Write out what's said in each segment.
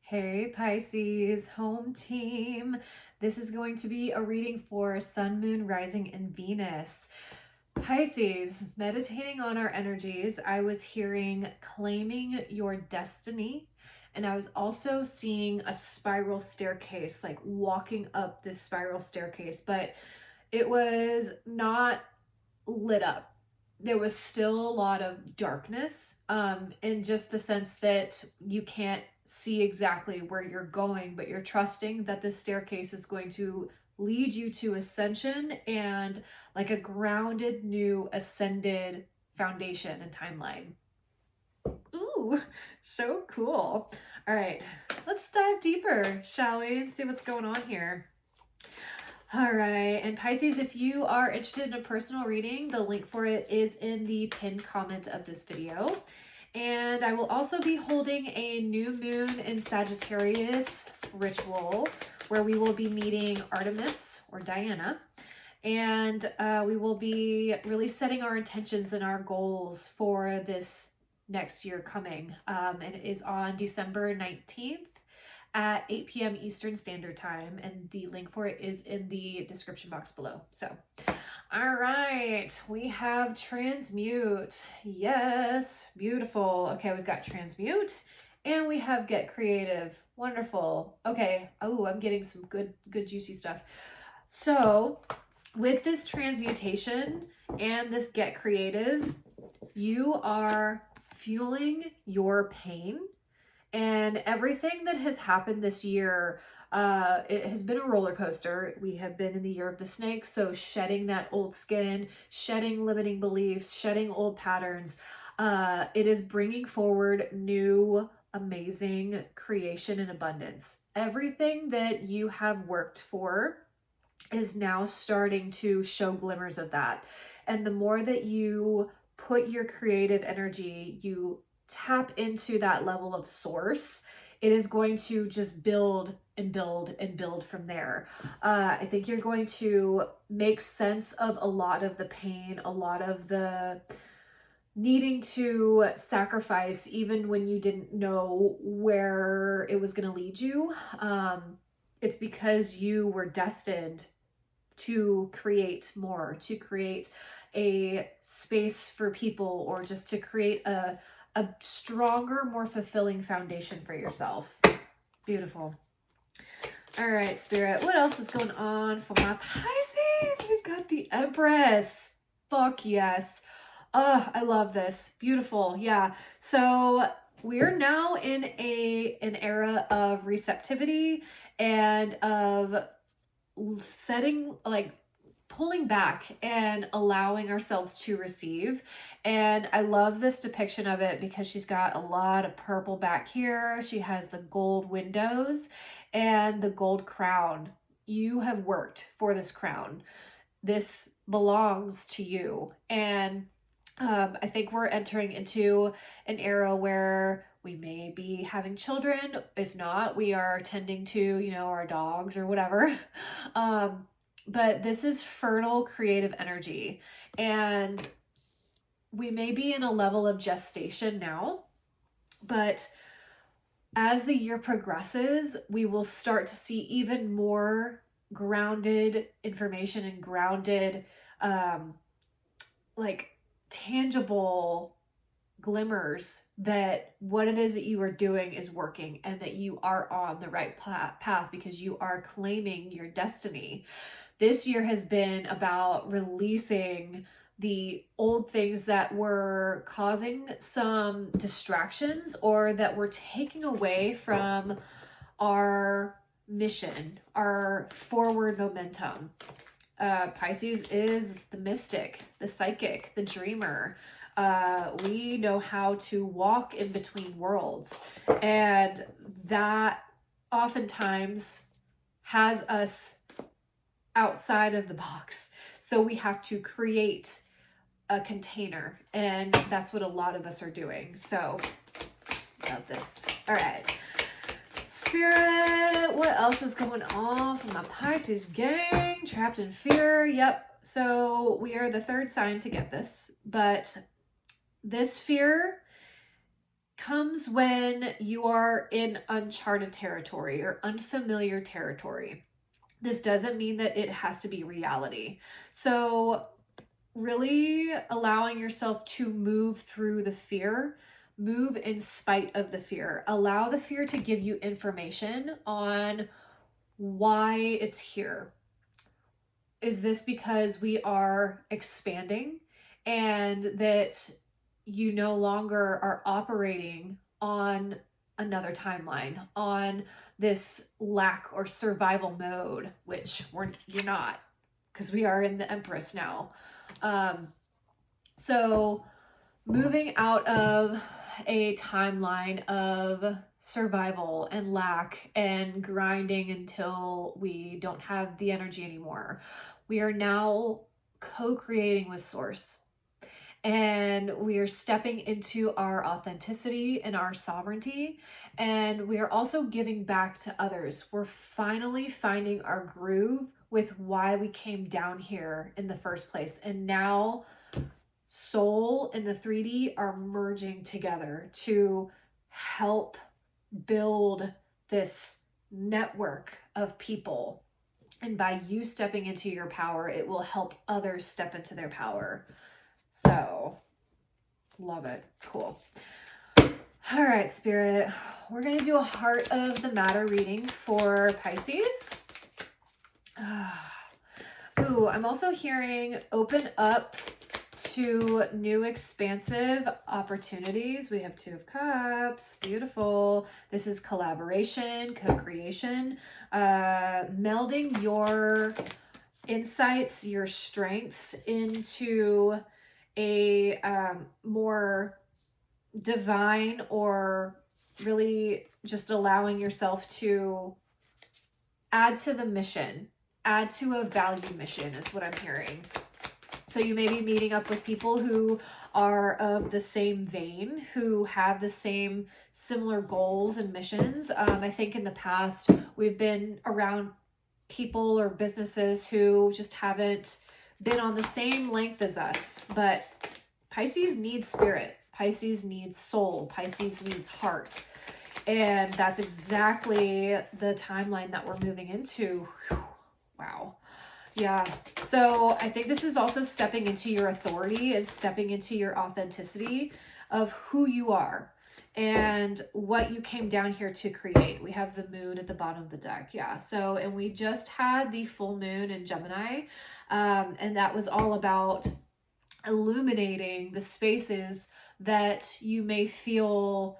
Hey Pisces, home team. This is going to be a reading for Sun, Moon, Rising, and Venus. Pisces, meditating on our energies, I was hearing claiming your destiny. And I was also seeing a spiral staircase, like walking up this spiral staircase, but it was not lit up. There was still a lot of darkness, in just the sense that you can't see exactly where you're going, but you're trusting that the staircase is going to lead you to ascension and like a grounded, new, ascended foundation and timeline. Ooh, so cool. All right, let's dive deeper, shall we? And see what's going on here. All right, and Pisces, if you are interested in a personal reading, the link for it is in the pinned comment of this video. And I will also be holding a new moon in Sagittarius ritual where we will be meeting Artemis or Diana. And we will be really setting our intentions and our goals for this next year coming. And it is on December 19th at 8 p.m. Eastern Standard Time, and the link for it is in the description box below. So, all right, we have transmute. Yes, beautiful. Okay, we've got transmute, and we have get creative. Wonderful. Okay. Oh, I'm getting some good juicy stuff. So, with this transmutation and this get creative, you are fueling your pain. And everything that has happened this year, it has been a roller coaster. We have been in the year of the snake, so shedding that old skin, shedding limiting beliefs, shedding old patterns. It is bringing forward new, amazing creation and abundance. Everything that you have worked for is now starting to show glimmers of that. And the more that you put your creative energy, you tap into that level of source, it is going to just build and build and build from there. I think you're going to make sense of a lot of the pain, a lot of the needing to sacrifice, even when you didn't know where it was going to lead you. It's because you were destined to create more, to create a space for people, or just to create a stronger, more fulfilling foundation for yourself. Beautiful. All right, Spirit, what else is going on for my Pisces? We've got the Empress. Fuck yes. I love this. Beautiful. Yeah. So we're now in an era of receptivity and of setting, like, pulling back and allowing ourselves to receive. And I love this depiction of it because she's got a lot of purple back here. She has the gold windows and the gold crown. You have worked for this crown. This belongs to you. And I think we're entering into an era where we may be having children. If not, we are tending to, our dogs or whatever. But this is fertile creative energy, and we may be in a level of gestation now, but as the year progresses, we will start to see even more grounded information and grounded, like tangible glimmers that what it is that you are doing is working and that you are on the right path because you are claiming your destiny. This year has been about releasing the old things that were causing some distractions or that were taking away from our mission, our forward momentum. Pisces is the mystic, the psychic, the dreamer. We know how to walk in between worlds, and that oftentimes has us outside of the box. So we have to create a container, and that's what a lot of us are doing. So love this. All right, Spirit, what else is going on for my Pisces gang? Trapped in fear. Yep. So we are the third sign to get this, but this fear comes when you are in uncharted territory or unfamiliar territory. This doesn't mean that it has to be reality. So really allowing yourself to move through the fear, move in spite of the fear. Allow the fear to give you information on why it's here. Is this because we are expanding and that you no longer are operating on another timeline, on this lack or survival mode, which you're not, because we are in the Empress now. So moving out of a timeline of survival and lack and grinding until we don't have the energy anymore. We are now co-creating with Source. And we are stepping into our authenticity and our sovereignty. And we are also giving back to others. We're finally finding our groove with why we came down here in the first place. And now soul and the 3D are merging together to help build this network of people. And by you stepping into your power, it will help others step into their power. So, love it. Cool. All right, Spirit. We're going to do a Heart of the Matter reading for Pisces. Ooh, I'm also hearing open up to new expansive opportunities. We have Two of Cups. Beautiful. This is collaboration, co-creation, melding your insights, your strengths into a more divine, or really just allowing yourself to add to the mission, add to a value mission is what I'm hearing. So you may be meeting up with people who are of the same vein, who have the same similar goals and missions. I think in the past we've been around people or businesses who just haven't been on the same length as us. But Pisces needs spirit. Pisces needs soul. Pisces needs heart. And that's exactly the timeline that we're moving into. Whew. Wow. Yeah. So I think this is also stepping into your authority, is stepping into your authenticity of who you are and what you came down here to create. We have the moon at the bottom of the deck. Yeah. So, and we just had the full moon in Gemini. And that was all about illuminating the spaces that you may feel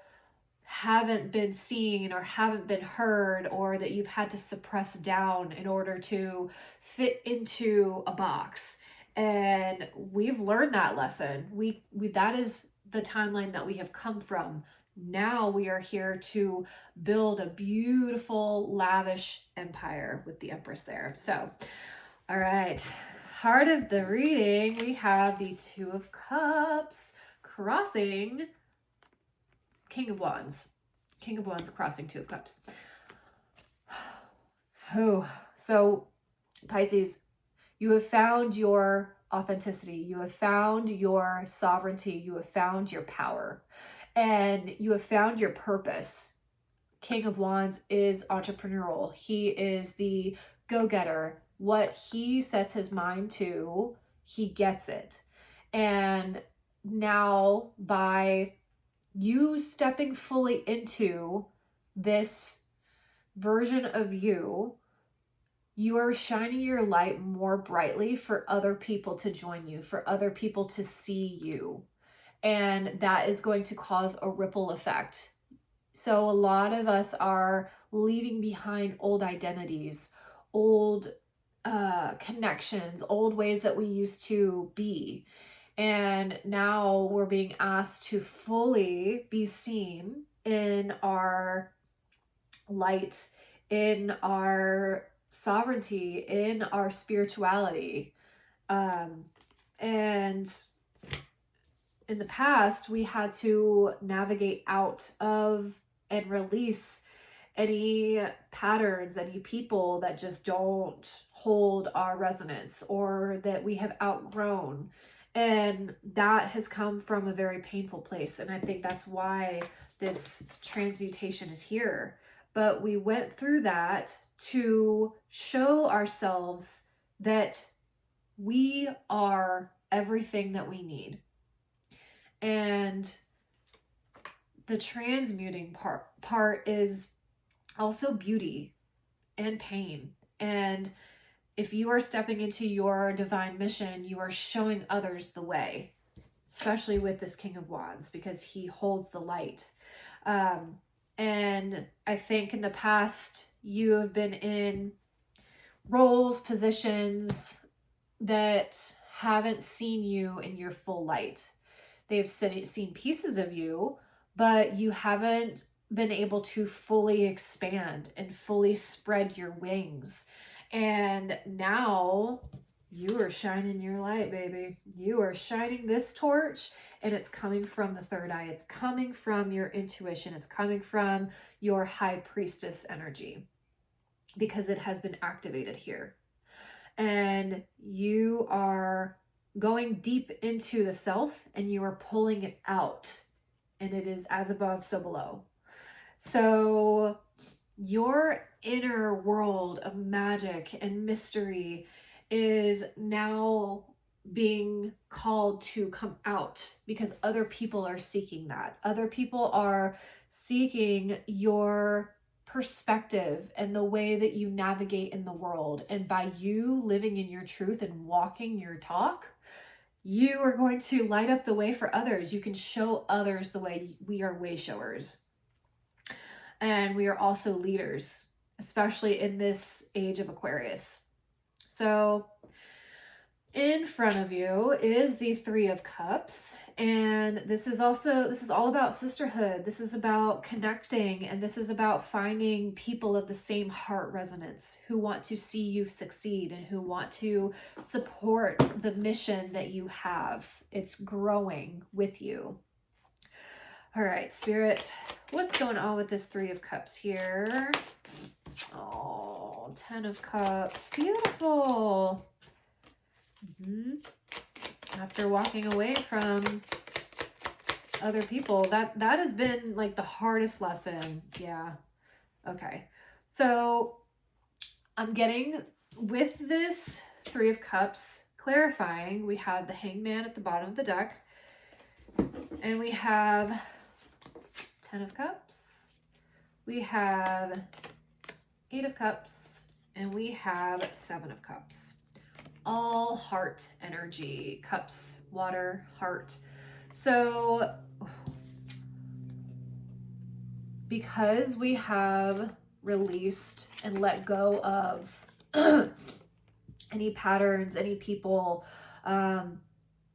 haven't been seen or haven't been heard, or that you've had to suppress down in order to fit into a box. And we've learned that lesson. We that is the timeline that we have come from. Now we are here to build a beautiful, lavish empire with the Empress there. So, all right. Heart of the reading, we have the Two of Cups crossing King of Wands. King of Wands crossing Two of Cups. So Pisces, you have found your authenticity. You have found your sovereignty. You have found your power. And you have found your purpose. King of Wands is entrepreneurial. He is the go-getter. What he sets his mind to, he gets it. And now by you stepping fully into this version of you, you are shining your light more brightly for other people to join you, for other people to see you. And that is going to cause a ripple effect. So a lot of us are leaving behind old identities, old connections, old ways that we used to be. And now we're being asked to fully be seen in our light, in our sovereignty, in our spirituality. And in the past, we had to navigate out of and release any patterns, any people that just don't hold our resonance or that we have outgrown. And that has come from a very painful place. And I think that's why this transmutation is here. But we went through that to show ourselves that we are everything that we need. And the transmuting part is also beauty and pain. And if you are stepping into your divine mission, you are showing others the way, especially with this King of Wands, because he holds the light. And I think in the past, you have been in roles, positions that haven't seen you in your full light. They've seen pieces of you, but you haven't been able to fully expand and fully spread your wings. And now you are shining your light, baby. You are shining this torch, and it's coming from the third eye. It's coming from your intuition. It's coming from your high priestess energy, because it has been activated here. And you are going deep into the self, and you are pulling it out, and it is as above, so below. So your inner world of magic and mystery is now being called to come out, because other people are seeking that. Other people are seeking your perspective and the way that you navigate in the world. And by you living in your truth and walking your talk, you are going to light up the way for others. You can show others the way. We are way showers. And we are also leaders, especially in this age of Aquarius. So in front of you is the Three of Cups. And this is all about sisterhood. This is about connecting, and this is about finding people of the same heart resonance who want to see you succeed and who want to support the mission that you have. It's growing with you. All right, Spirit, what's going on with this Three of Cups here? Oh, 10 of Cups. Beautiful. After walking away from other people, that has been like the hardest lesson. Yeah. Okay. So I'm getting, with this Three of Cups, clarifying, we have the Hangman at the bottom of the deck, and we have 10 of Cups, we have 8 of Cups, and we have 7 of Cups. All heart energy. Cups, water, heart. So because we have released and let go of any patterns, any people,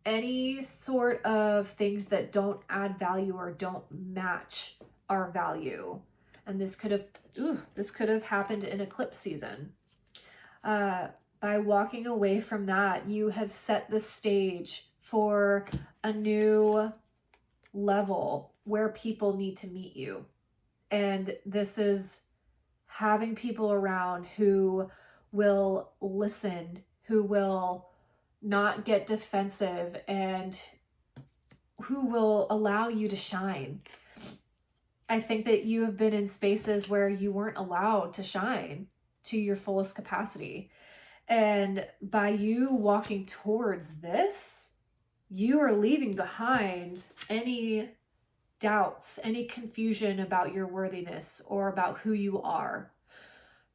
any sort of things that don't add value or don't match our value. And this could have happened in eclipse season. By walking away from that, you have set the stage for a new level where people need to meet you. And this is having people around who will listen, who will not get defensive, and who will allow you to shine. I think that you have been in spaces where you weren't allowed to shine to your fullest capacity. And by you walking towards this, you are leaving behind any doubts, any confusion about your worthiness or about who you are.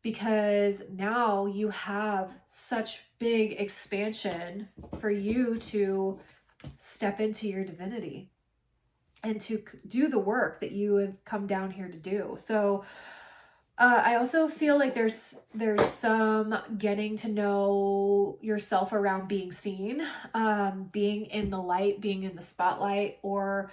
Because now you have such big expansion for you to step into your divinity and to do the work that you have come down here to do. So I also feel like there's some getting to know yourself around being seen, being in the light, being in the spotlight, or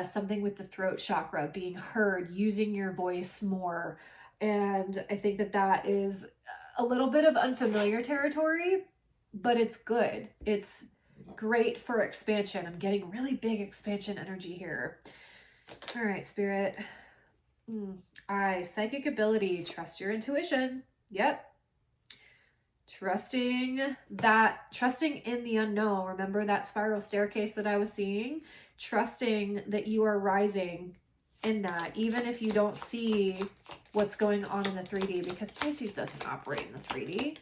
something with the throat chakra, being heard, using your voice more. And I think that is a little bit of unfamiliar territory, but it's good. It's great for expansion. I'm getting really big expansion energy here. All right, Spirit. Psychic ability, trust your intuition. Yep. Trusting in the unknown. Remember that spiral staircase that I was seeing? Trusting that you are rising in that, even if you don't see what's going on in the 3D, because Pisces doesn't operate in the 3D.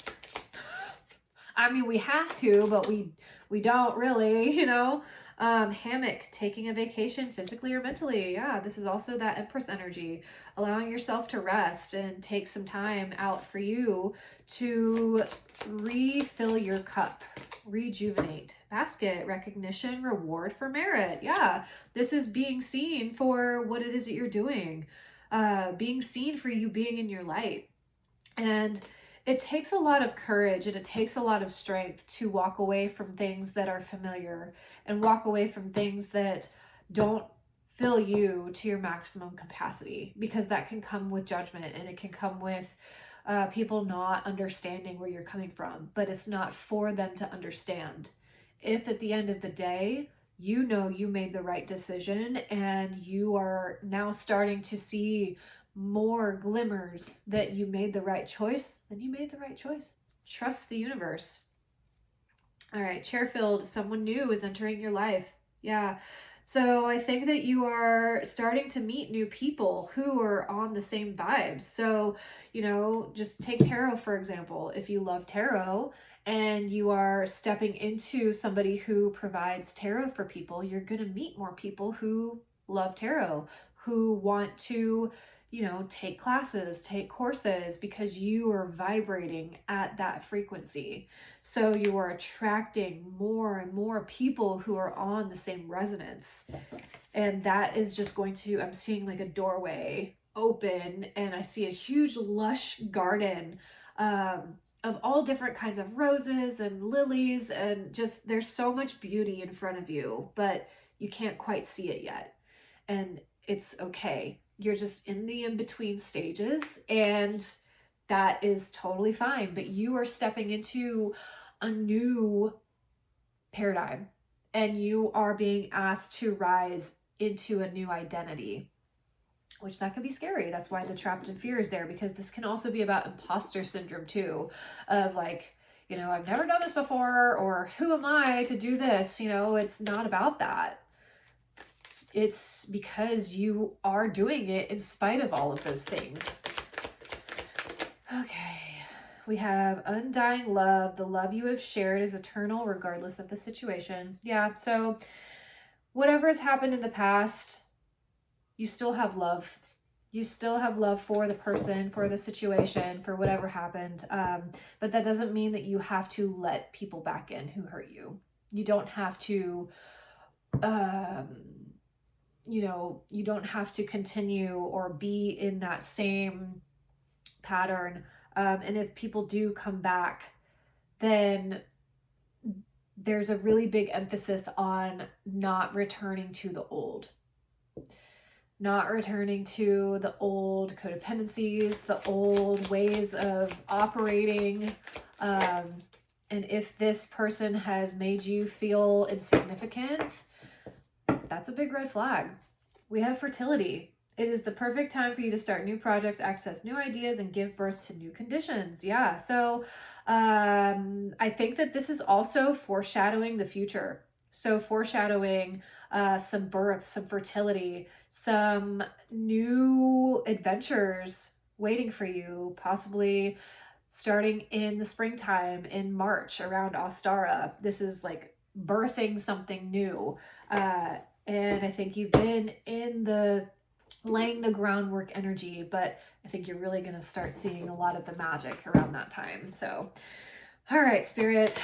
I mean, we have to, but we don't really, you know. Hammock, taking a vacation physically or mentally. Yeah, this is also that Empress energy, allowing yourself to rest and take some time out for you to refill your cup, rejuvenate. Basket, recognition, reward for merit. Yeah, this is being seen for what it is that you're doing, being seen for you being in your light. And it takes a lot of courage and it takes a lot of strength to walk away from things that are familiar and walk away from things that don't fill you to your maximum capacity, because that can come with judgment and it can come with people not understanding where you're coming from, but it's not for them to understand. If at the end of the day, you know you made the right decision and you are now starting to see more glimmers that you made the right choice, then you made the right choice. Trust the universe. All right, Chairfield, someone new is entering your life. Yeah. So I think that you are starting to meet new people who are on the same vibes. So, you know, just take tarot, for example. If you love tarot and you are stepping into somebody who provides tarot for people, you're going to meet more people who love tarot, who want to, you know, take classes, take courses, because you are vibrating at that frequency. So you are attracting more and more people who are on the same resonance. And that is just going to, I'm seeing like a doorway open and I see a huge lush garden of all different kinds of roses and lilies, and just there's so much beauty in front of you, but you can't quite see it yet. And it's okay. You're just in the in-between stages, and that is totally fine. But you are stepping into a new paradigm and you are being asked to rise into a new identity, which that can be scary. That's why the trapped in fear is there, because this can also be about imposter syndrome too, of like, you know, I've never done this before, or who am I to do this? You know, it's not about that. It's because you are doing it in spite of all of those things. Okay. We have undying love. The love you have shared is eternal regardless of the situation. Yeah, so whatever has happened in the past, you still have love. You still have love for the person, for the situation, for whatever happened. But that doesn't mean that you have to let people back in who hurt you. You don't have to, you know, you don't have to continue or be in that same pattern. And if people do come back, then there's a really big emphasis on not returning to the old. Not returning to the old codependencies, the old ways of operating. And if this person has made you feel insignificant, that's a big red flag. We have fertility. It is the perfect time for you to start new projects, access new ideas, and give birth to new conditions. Yeah, so I think that this is also foreshadowing the future. So foreshadowing some births, some fertility, some new adventures waiting for you, possibly starting in the springtime, in March, around Ostara. This is like birthing something new. And I think you've been in the laying the groundwork energy, but I think you're really going to start seeing a lot of the magic around that time. So, all right, Spirit,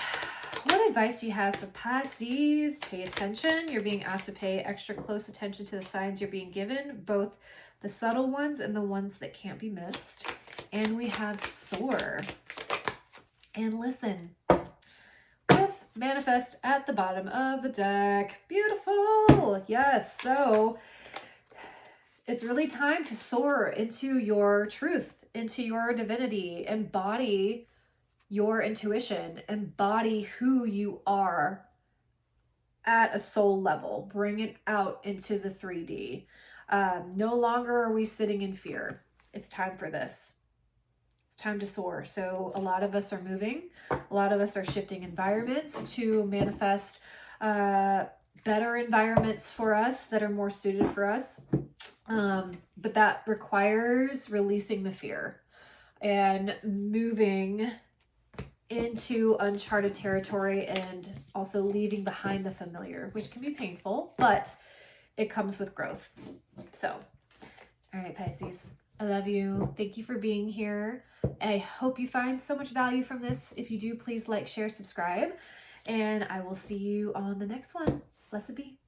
what advice do you have for Pisces? Pay attention. You're being asked to pay extra close attention to the signs you're being given, both the subtle ones and the ones that can't be missed. And we have Soar. And listen, with Manifest at the bottom of the deck. Beautiful. Yes. So it's really time to soar into your truth, into your divinity, embody your intuition, embody who you are at a soul level, bring it out into the 3D. No longer are we sitting in fear. It's time for this. It's time to soar. So a lot of us are moving. A lot of us are shifting environments to manifest better environments for us that are more suited for us. But that requires releasing the fear and moving into uncharted territory, and also leaving behind the familiar, which can be painful, but it comes with growth. So, all right, Pisces, I love you. Thank you for being here. I hope you find so much value from this. If you do, please like, share, subscribe, and I will see you on the next one. Blessed be.